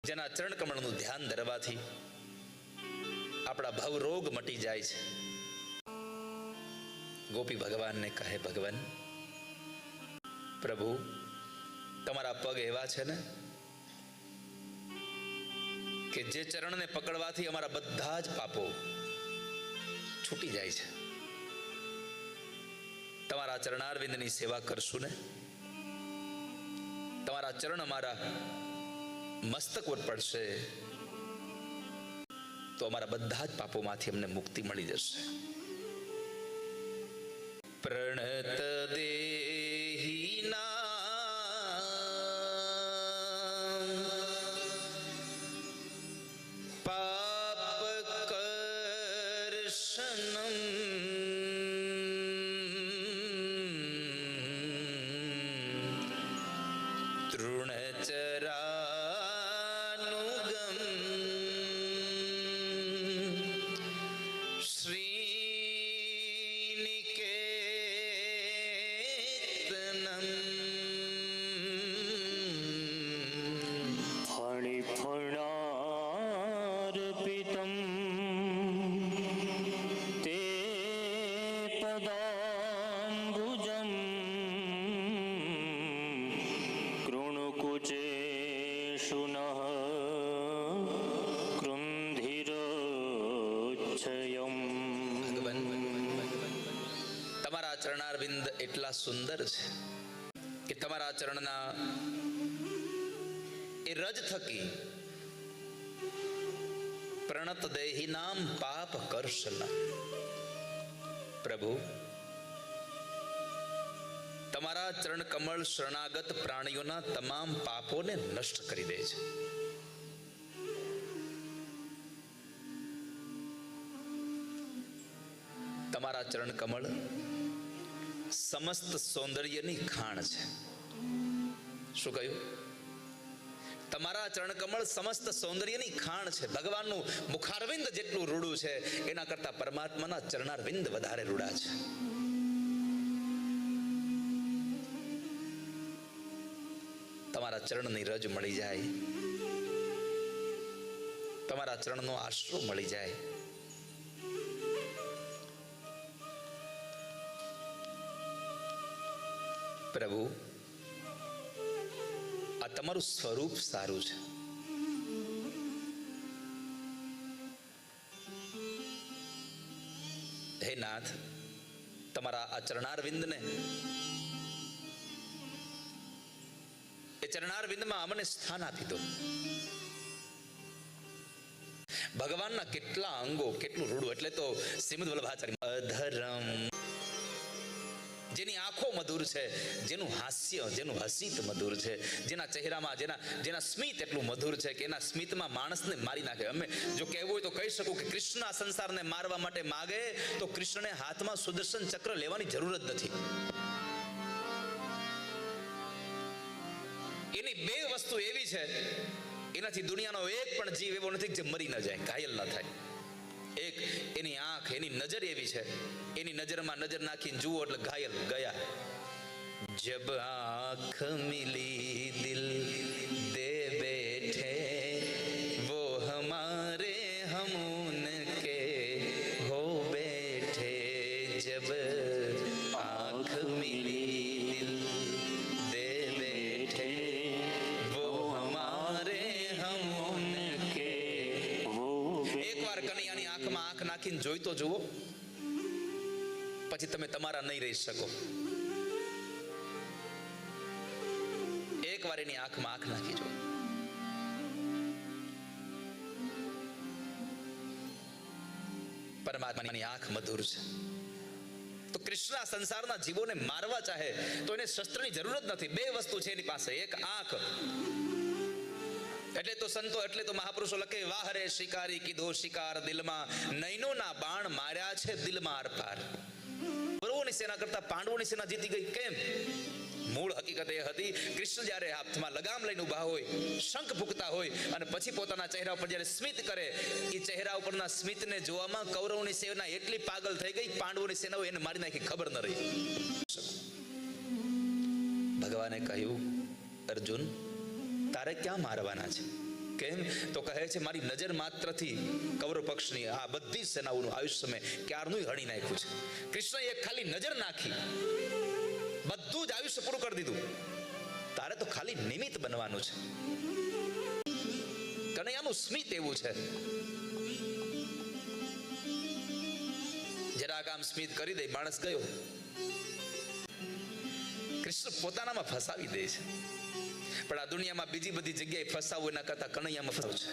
જેના ચરણ કમળનું ધ્યાન ધરવાથી આપણા ભવ રોગ મટી જાય છે. ગોપી ભગવાનને કહે, ભગવાન પ્રભુ તમારા પગ એવા છે ને કે જે ચરણને પકડવાથી અમારા બધા જ પાપો છૂટી જાય છે. તમારા ચરણારવિંદની સેવા કરશું ને, તમારા ચરણ અમારા મસ્તક પર પડશે તો અમારા બધા જ પાપોમાંથી અમને મુક્તિ મળી જશે. પ્રણત દેહિના ચરણારવિંદ એટલા સુંદર છે કે તમારા ચરણના એ રજ થકી પ્રણત દેહી નામ પાપ કર્ષન. પ્રભુ તમારા ચરણ કમળ શરણાગત પ્રાણીઓના તમામ પાપોને નષ્ટ કરી દે છે. તમારા ચરણ કમળ સમસ્ત સૌંદર્યની ખાણ છે. શું કહ્યું? તમારા ચરણ કમળ સમસ્ત સૌંદર્યની ખાણ છે. ભગવાનનું મુખારવિંદ જેટલું રૂડું છે એના કરતા પરમાત્માના ચરણારવિંદ વધારે રૂડા છે. તમારા ચરણની રજ મળી જાય, તમારા ચરણનો આશરો મળી જાય, પ્રભુ આ તમારું સ્વરૂપ સારું છે. હે નાથ, તમારા આ ચરણારવિંદને, એ ચરણારવિંદમાં અમને સ્થાન આપી દો. ભગવાનના કેટલા અંગો, કેટલું રૂડું. એટલે તો શ્રીમદ વલ્લભાચાર્ય અધરમ, જેની આંખો મધુર છે, જેનું હાસ્ય, જેનું હસિત મધુર છે, જેના ચહેરામાં જેના સ્મિત એટલું મધુર છે કે એના સ્મિતમાં માણસને મારી નાખે. અમે જો કહેવું હોય તો કહી શકું કે કૃષ્ણ આ સંસારને મારવા માટે માગે તો કૃષ્ણને હાથમાં સુદર્શન ચક્ર લેવાની જરૂર જ નથી. એની બે વસ્તુ એવી છે, એનાથી દુનિયાનો એક પણ જીવ એવો નથી જે મરી ન જાય, ઘાયલ ન થાય. એક એની આંખ, એની નજર એવી છે, એની નજરમાં નજર નાખીને જુઓ એટલે ઘાયલ ગયા. જબ આંખ મિલી દિલ દે બેઠે વો હમારે હમ ઉનકે હો બેઠે. જબ આંખ મિલી દિલ દે બેઠે વો હમારે હમ ઉનકે. એકવાર કનૈયાની આંખમાં આંખ નાખીને જોઈ તો જુઓ, પછી તમે તમારા નહીં રહી શકો. એક વાર એની આંખમાં આંખ નાખી જો. પરમાત્માની આંખ મધુર છે. તો કૃષ્ણ આ સંસારના જીવોને મારવા ચાહે તો એને શસ્ત્રની જરૂર જ નથી. બે વસ્તુ છે એની પાસે, એક આંખ. એટલે તો સંતો, એટલે તો મહાપુરુષો લખે, વાહ રે શિકારી કીધો શિકાર દિલમાં, નૈનોના બાણ માર્યા છે દિલમાં આરપાર. કૌરવોની સેના કરતા પાંડવોની સેના જીતી ગઈ. કેમ? મૂળ હકીકત એ હતી, કૃષ્ણ જ્યારે હાથમાં લગામ લઈને ઊભા હોય, શંખ ફૂંકતા હોય અને પછી પોતાના ચહેરા ઉપર જ્યારે સ્મિત કરે, એ ચહેરા ઉપરના સ્મિતને જોવામાં કૌરવોની સેના એટલી પાગલ થઈ ગઈ, પાંડવોની સેનાઓ એને મારી નાખી, ખબર ન રહી. ભગવાને કહ્યું, અર્જુન તારે ક્યાં મારવાના છે? કેમ તો કહે છે મારી નજર માત્રથી કૌરવ પક્ષની આ બધી જ સેનાઓનું આયુષ્ય મેં ક્યારનું હણી નાખ્યું છે. કૃષ્ણએ એક ખાલી નજર નાખી, બધું જ આયુષ્ય પૂરું કરી દીધું. તારે તો ખાલી નિમિત્ત બનવાનું છે. કનૈયાનું સ્મિત એવું છે, જરાક આમ સ્મિત કરી દે, માણસ ગયો. કૃષ્ણ પોતાનામાં ફસાવી દે છે, પણ આ દુનિયામાં બીજી બધી જગ્યાએ ફસાવવું એના કરતા કનૈયામાં ફસાવું છે.